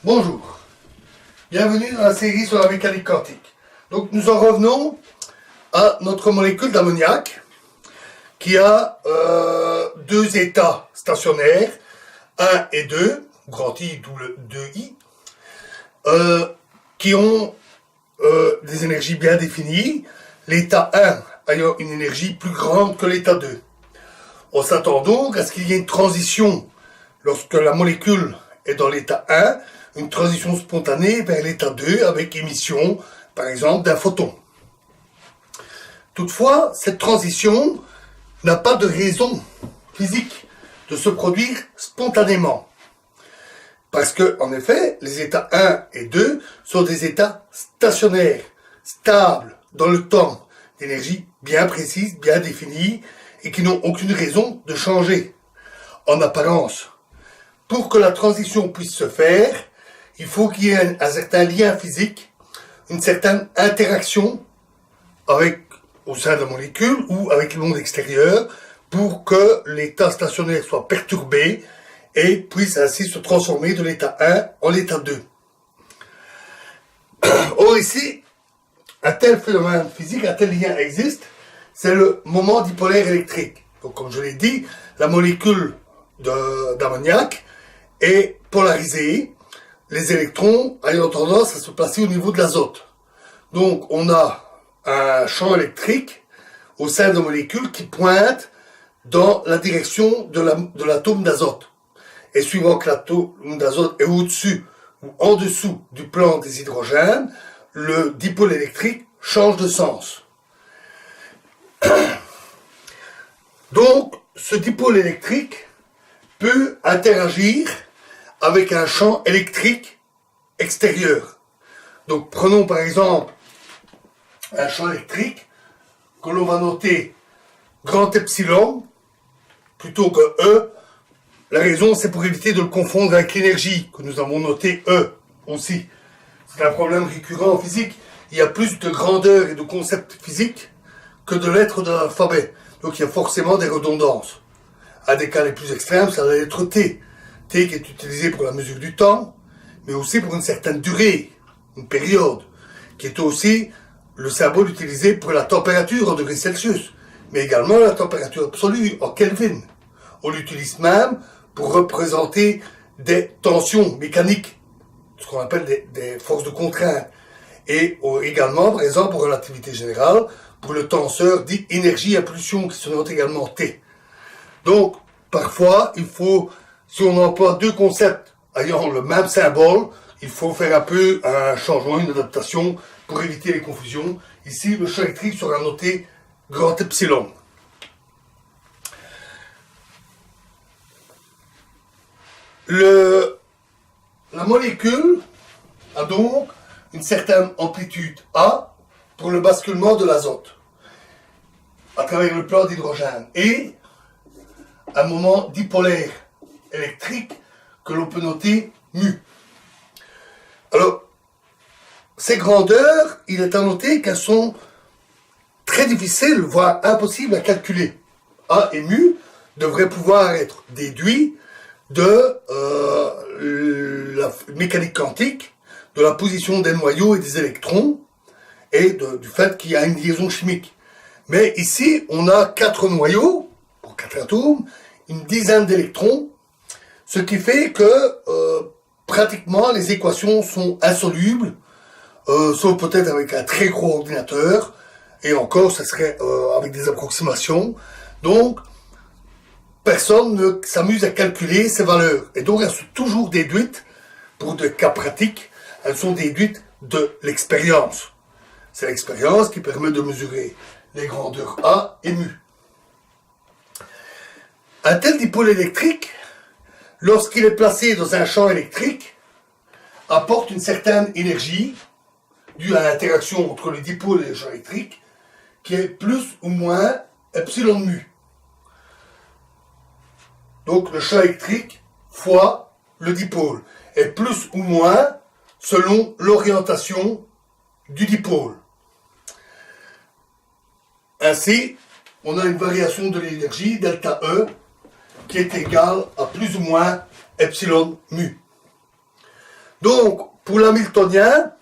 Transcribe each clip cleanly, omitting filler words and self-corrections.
Bonjour, bienvenue dans la série sur la mécanique quantique. Donc nous en revenons à notre molécule d'ammoniac qui a deux états stationnaires, 1 et 2, grand I double 2I, qui ont des énergies bien définies, l'état 1 ayant une énergie plus grande que l'état 2. On s'attend donc à ce qu'il y ait une transition lorsque la molécule est dans l'état 1, une transition spontanée vers l'état 2 avec émission, par exemple, d'un photon. Toutefois, cette transition n'a pas de raison physique de se produire spontanément. Parce que, en effet, les états 1 et 2 sont des états stationnaires, stables dans le temps, d'énergie bien précise, bien définie, et qui n'ont aucune raison de changer, en apparence. Pour que la transition puisse se faire, il faut qu'il y ait un certain lien physique, une certaine interaction au sein de la molécule ou avec le monde extérieur pour que l'état stationnaire soit perturbé et puisse ainsi se transformer de l'état 1 en l'état 2. Or ici, un tel phénomène physique, un tel lien existe, c'est le moment dipolaire électrique. Donc comme je l'ai dit, la molécule d'ammoniac est polarisée, les électrons ayant tendance à se placer au niveau de l'azote. Donc on a un champ électrique au sein de la molécule qui pointe dans la direction de l'atome d'azote. Et suivant que l'atome d'azote est au-dessus ou en dessous du plan des hydrogènes, le dipôle électrique change de sens. Donc, ce dipôle électrique peut interagir avec un champ électrique extérieur. Donc, prenons par exemple un champ électrique que l'on va noter grand epsilon plutôt que E. La raison, c'est pour éviter de le confondre avec l'énergie, que nous avons noté E aussi. C'est un problème récurrent en physique. Il y a plus de grandeur et de concepts physiques que de lettres de l'alphabet. Donc il y a forcément des redondances. À des cas les plus extrêmes, ça va être T. T qui est utilisé pour la mesure du temps, mais aussi pour une certaine durée, une période, qui est aussi le symbole utilisé pour la température en degrés Celsius, mais également la température absolue en Kelvin. On l'utilise même pour représenter des tensions mécaniques, ce qu'on appelle des forces de contrainte, et également, par exemple, en relativité générale, pour le tenseur dit énergie-impulsion, qui se note également T. Donc, parfois, si on emploie deux concepts ayant le même symbole, il faut faire un peu un changement, une adaptation pour éviter les confusions. Ici, le champ électrique sera noté grand epsilon. La molécule a donc une certaine amplitude A pour le basculement de l'azote à travers le plan d'hydrogène et un moment dipolaire électrique que l'on peut noter mu. Alors, ces grandeurs, il est à noter qu'elles sont très difficiles, voire impossibles à calculer. A et mu devraient pouvoir être déduits de la mécanique quantique, de la position des noyaux et des électrons, et du fait qu'il y a une liaison chimique. Mais ici, on a 4 noyaux, pour 4 atomes, une dizaine d'électrons, ce qui fait que pratiquement les équations sont insolubles, sauf peut-être avec un très gros ordinateur, et encore, ça serait avec des approximations. Donc, personne ne s'amuse à calculer ces valeurs. Et donc, elles sont toujours déduites, pour des cas pratiques, elles sont déduites de l'expérience. C'est l'expérience qui permet de mesurer les grandeurs A et mu. Un tel dipôle électrique, lorsqu'il est placé dans un champ électrique, apporte une certaine énergie due à l'interaction entre le dipôle et le champ électrique, qui est plus ou moins epsilon mu. Donc le champ électrique fois le dipôle est plus ou moins selon l'orientation du dipôle. Ainsi, on a une variation de l'énergie, delta E, qui est égale à plus ou moins epsilon mu. Donc, pour l'hamiltonien,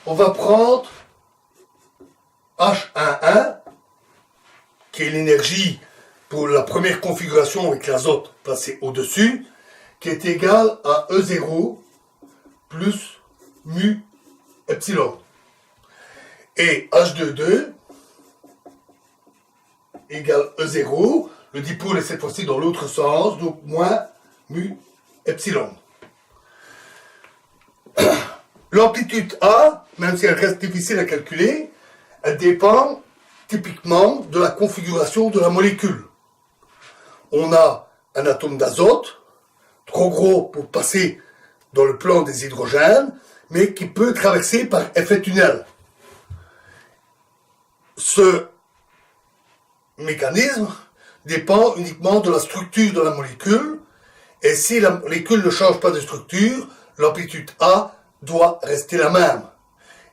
on va prendre H11, qui est l'énergie pour la première configuration avec l'azote placé au-dessus, qui est égal à E0 plus mu epsilon. Et H22 égale E0, le dipôle est cette fois-ci dans l'autre sens, donc moins mu epsilon. L'amplitude A, même si elle reste difficile à calculer, elle dépend typiquement de la configuration de la molécule. On a un atome d'azote, trop gros pour passer dans le plan des hydrogènes, mais qui peut traverser par effet tunnel. Ce mécanisme dépend uniquement de la structure de la molécule, et si la molécule ne change pas de structure, l'amplitude A doit rester la même.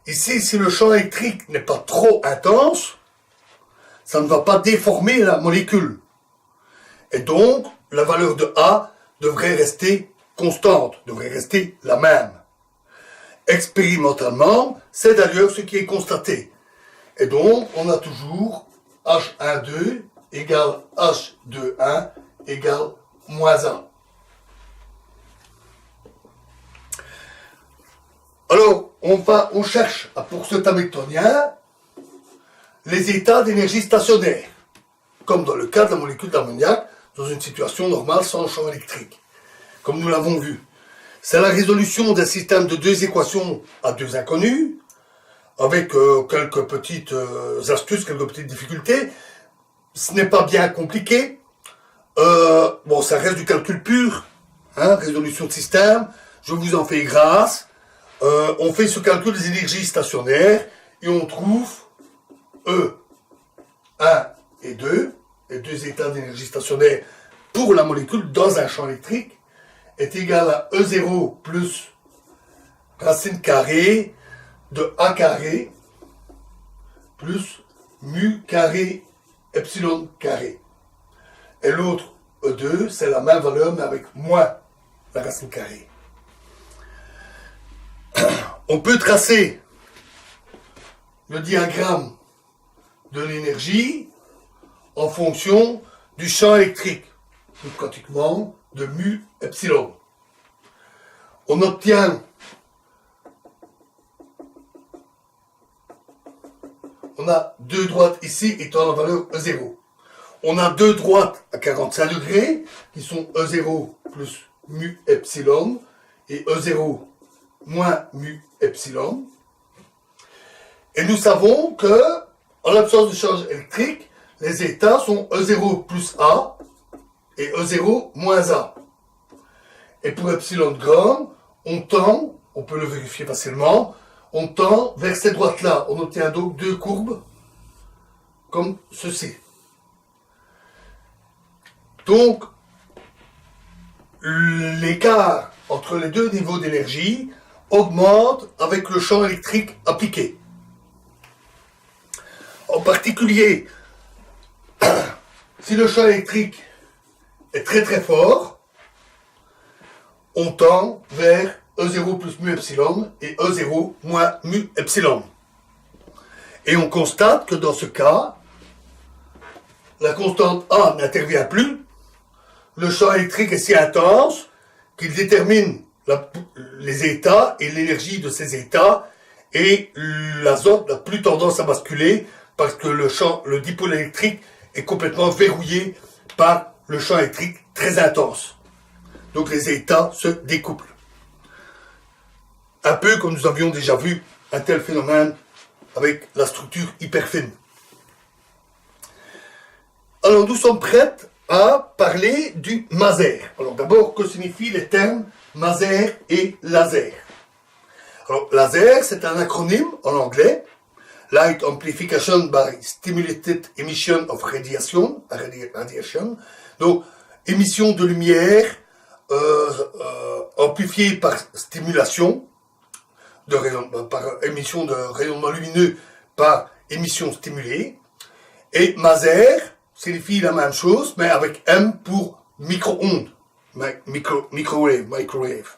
Ici, si le champ électrique n'est pas trop intense, ça ne va pas déformer la molécule. Et donc, la valeur de A devrait rester constante, devrait rester la même. Expérimentalement, c'est d'ailleurs ce qui est constaté. Et donc, on a toujours H12 égale H21 égale moins 1. Alors, on cherche pour cet hamiltonien les états d'énergie stationnaire, comme dans le cas de la molécule d'ammoniac, dans une situation normale sans champ électrique, comme nous l'avons vu. C'est la résolution d'un système de deux équations à deux inconnues, avec quelques petites astuces, quelques petites difficultés. Ce n'est pas bien compliqué. Bon, ça reste du calcul pur, hein, résolution de système. Je vous en fais grâce. On fait ce calcul des énergies stationnaires et on trouve E1 et 2, les deux états d'énergie stationnaire pour la molécule dans un champ électrique, est égal à E0 plus racine carrée de A carré plus mu carré epsilon carré. Et l'autre E2, c'est la même valeur mais avec moins la racine carrée. On peut tracer le diagramme de l'énergie en fonction du champ électrique, ou pratiquement de mu epsilon. On obtient on a deux droites ici étant la valeur E0. On a deux droites à 45 degrés qui sont E0 plus mu epsilon et E0 moins mu epsilon. Et nous savons que, en l'absence de charge électrique, les états sont E0 plus A et E0 moins A. Et pour epsilon grand, on tend, on peut le vérifier facilement, on tend vers ces droites-là. On obtient donc deux courbes comme ceci. Donc, l'écart entre les deux niveaux d'énergie augmente avec le champ électrique appliqué. En particulier, si le champ électrique est très très fort, on tend vers E0 plus mu epsilon et E0 moins mu epsilon. Et on constate que dans ce cas, la constante A n'intervient plus, le champ électrique est si intense qu'il détermine les états et l'énergie de ces états, et l'azote n'a plus tendance à basculer parce que le dipôle électrique est complètement verrouillé par le champ électrique très intense. Donc les états se découplent. Un peu comme nous avions déjà vu un tel phénomène avec la structure hyper fine. Alors nous sommes prêts à parler du Maser. Alors d'abord, que signifient les termes Maser et laser? Alors laser, c'est un acronyme en anglais. Light Amplification by Stimulated Emission of Radiation. Donc, émission de lumière amplifiée par stimulation, par émission de rayonnement lumineux par émission stimulée. Et Maser signifie la même chose, mais avec M pour micro-ondes, microwave.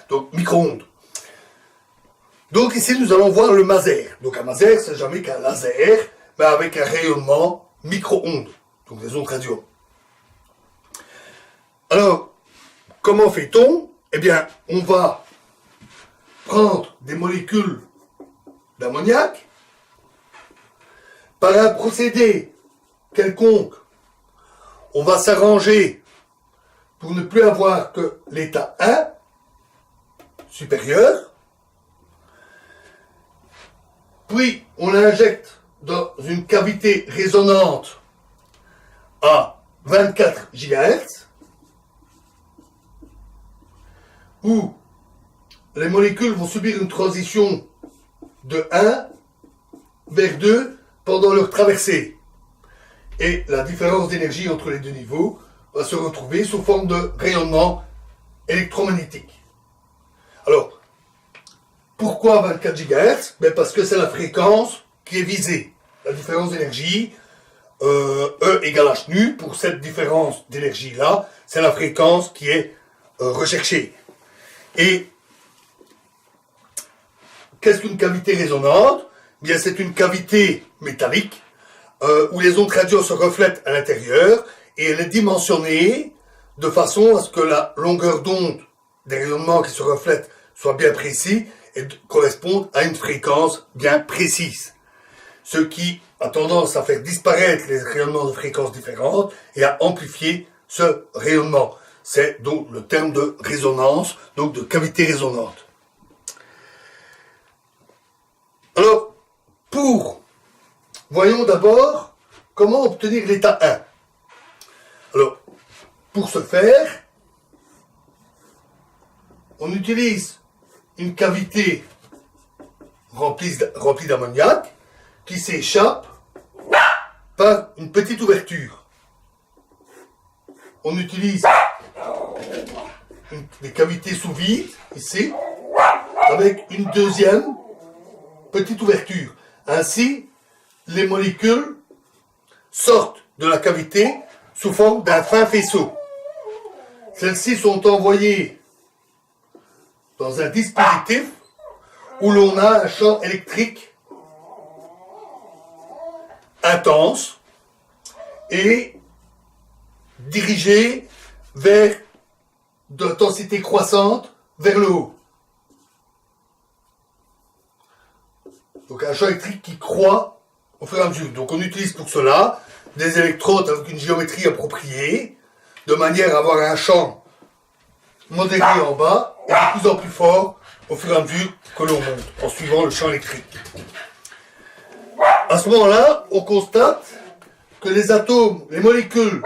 donc micro-ondes. Donc ici, nous allons voir le maser. Donc un maser, c'est jamais qu'un laser, mais avec un rayonnement micro-ondes, donc des ondes radio. Alors, comment fait-on? Eh bien, on va prendre des molécules d'ammoniac, par un procédé quelconque, on va s'arranger pour ne plus avoir que l'état 1 supérieur, puis on l'injecte dans une cavité résonante à 24 GHz, où les molécules vont subir une transition de 1 vers 2 pendant leur traversée. Et la différence d'énergie entre les deux niveaux va se retrouver sous forme de rayonnement électromagnétique. Alors, pourquoi 24 GHz? Parce que c'est la fréquence qui est visée. La différence d'énergie, E égale H nu, pour cette différence d'énergie-là, c'est la fréquence qui est recherchée. Et qu'est-ce qu'une cavité résonante? Bien, c'est une cavité métallique où les ondes radio se reflètent à l'intérieur et elle est dimensionnée de façon à ce que la longueur d'onde des rayonnements qui se reflètent soit bien précis et corresponde à une fréquence bien précise. Ce qui a tendance à faire disparaître les rayonnements de fréquences différentes et à amplifier ce rayonnement. C'est donc le terme de résonance, donc de cavité résonante. Alors, voyons d'abord comment obtenir l'état 1. Alors, pour ce faire, on utilise une cavité remplie d'ammoniac qui s'échappe par une petite ouverture. On utilise des cavités sous vide, ici, avec une deuxième petite ouverture. Ainsi, les molécules sortent de la cavité sous forme d'un fin faisceau. Celles-ci sont envoyées dans un dispositif où l'on a un champ électrique intense et dirigé vers d'intensité croissante vers le haut. Donc un champ électrique qui croît au fur et à mesure. Donc on utilise pour cela des électrodes avec une géométrie appropriée, de manière à avoir un champ modéré en bas et de plus en plus fort au fur et à mesure que l'on monte, en suivant le champ électrique. À ce moment-là, on constate que les atomes, les molécules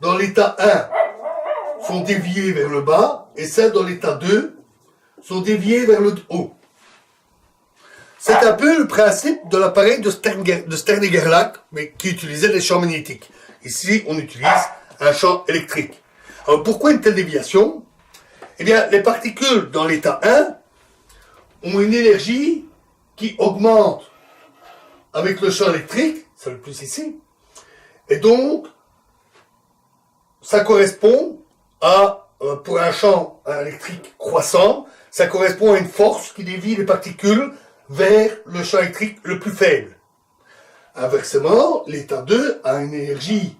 dans l'état 1 sont déviées vers le bas et celles dans l'état 2 sont déviées vers le haut. C'est un peu le principe de l'appareil de Stern-Gerlach, mais qui utilisait des champs magnétiques. Ici, on utilise un champ électrique. Alors, pourquoi une telle déviation? Eh bien, les particules dans l'état 1 ont une énergie qui augmente avec le champ électrique, c'est le plus ici, et donc, ça correspond à, pour un champ électrique croissant, ça correspond à une force qui dévie les particules vers le champ électrique le plus faible. Inversement, l'état 2 a une énergie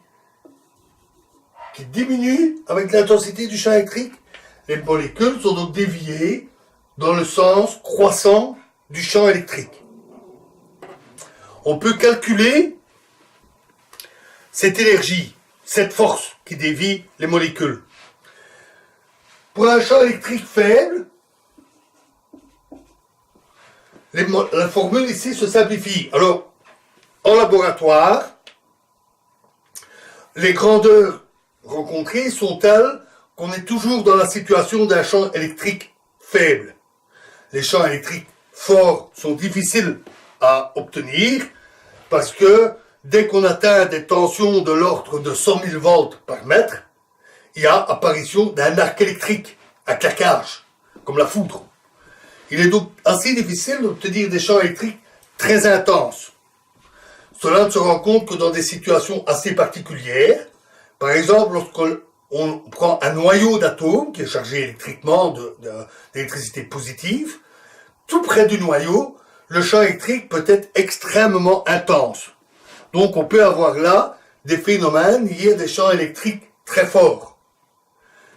qui diminue avec l'intensité du champ électrique. Les molécules sont donc déviées dans le sens croissant du champ électrique. On peut calculer cette énergie, cette force qui dévie les molécules. Pour un champ électrique faible, la formule ici se simplifie. Alors, en laboratoire, les grandeurs rencontrées sont telles qu'on est toujours dans la situation d'un champ électrique faible. Les champs électriques forts sont difficiles à obtenir parce que dès qu'on atteint des tensions de l'ordre de 100 000 volts par mètre, il y a apparition d'un arc électrique, un claquage, comme la foudre. Il est donc assez difficile d'obtenir des champs électriques très intenses. Cela ne se rencontre que dans des situations assez particulières. Par exemple, lorsque on prend un noyau d'atomes qui est chargé électriquement d'électricité positive. Tout près du noyau, le champ électrique peut être extrêmement intense. Donc on peut avoir là des phénomènes liés à des champs électriques très forts.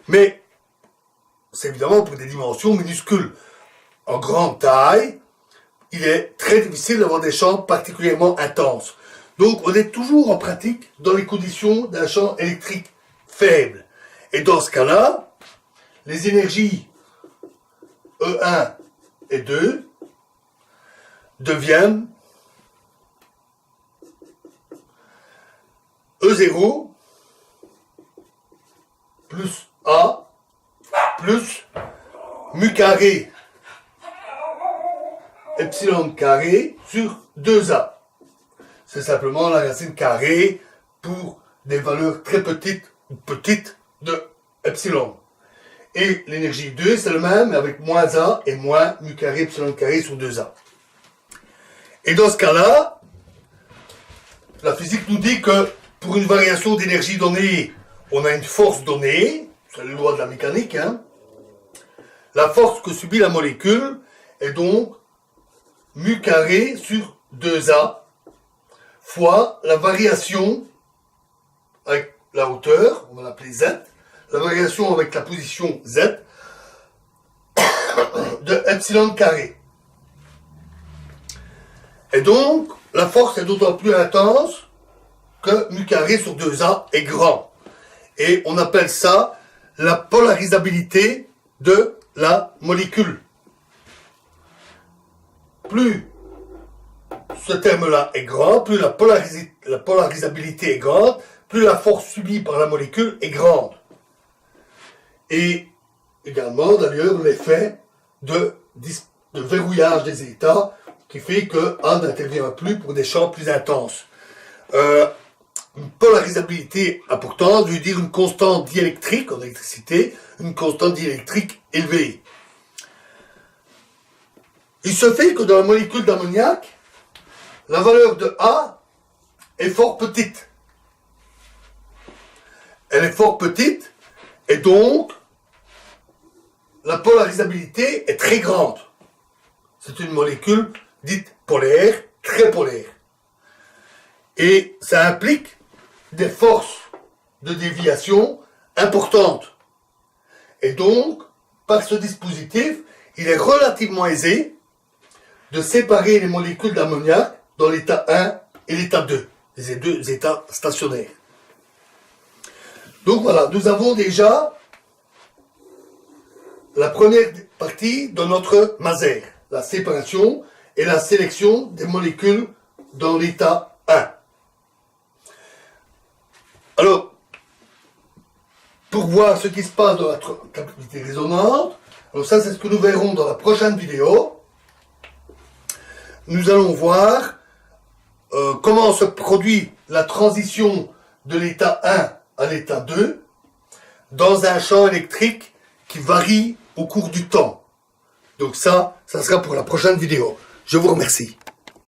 Mais c'est évidemment pour des dimensions minuscules. En grande taille, il est très difficile d'avoir des champs particulièrement intenses. Donc on est toujours en pratique dans les conditions d'un champ électrique faible. Et dans ce cas-là, les énergies E1 et 2 deviennent E0 plus A plus mu carré epsilon carré sur 2A. C'est simplement la racine carrée pour des valeurs très petites ou petites de epsilon. Et l'énergie 2, c'est le même, mais avec moins A et moins mu carré epsilon carré sur 2A. Et dans ce cas-là, la physique nous dit que pour une variation d'énergie donnée, on a une force donnée, c'est la loi de la mécanique, hein. La force que subit la molécule est donc mu carré sur 2A fois la variation avec la hauteur, on va l'appeler Z, la variation avec la position Z de epsilon carré. Et donc, la force est d'autant plus intense que mu carré sur 2A est grand. Et on appelle ça la polarisabilité de la molécule. Plus ce terme-là est grand, plus la polarisabilité est grande, plus la force subie par la molécule est grande. Et également, d'ailleurs, l'effet de verrouillage des états qui fait que A n'intervient plus pour des champs plus intenses. Une polarisabilité importante veut dire une constante diélectrique en électricité, une constante diélectrique élevée. Il se fait que dans la molécule d'ammoniac, la valeur de A est fort petite. Elle est fort petite et donc la polarisabilité est très grande. C'est une molécule dite polaire, très polaire. Et ça implique des forces de déviation importantes. Et donc, par ce dispositif, il est relativement aisé de séparer les molécules d'ammoniac dans l'état 1 et l'état 2, les deux états stationnaires. Donc voilà, nous avons déjà la première partie de notre Maser, la séparation et la sélection des molécules dans l'état 1. Alors, pour voir ce qui se passe dans la capacité résonante, alors ça c'est ce que nous verrons dans la prochaine vidéo. Nous allons voir comment se produit la transition de l'état 1 à l'état 2 dans un champ électrique qui varie au cours du temps. Donc ça sera pour la prochaine vidéo. Je vous remercie.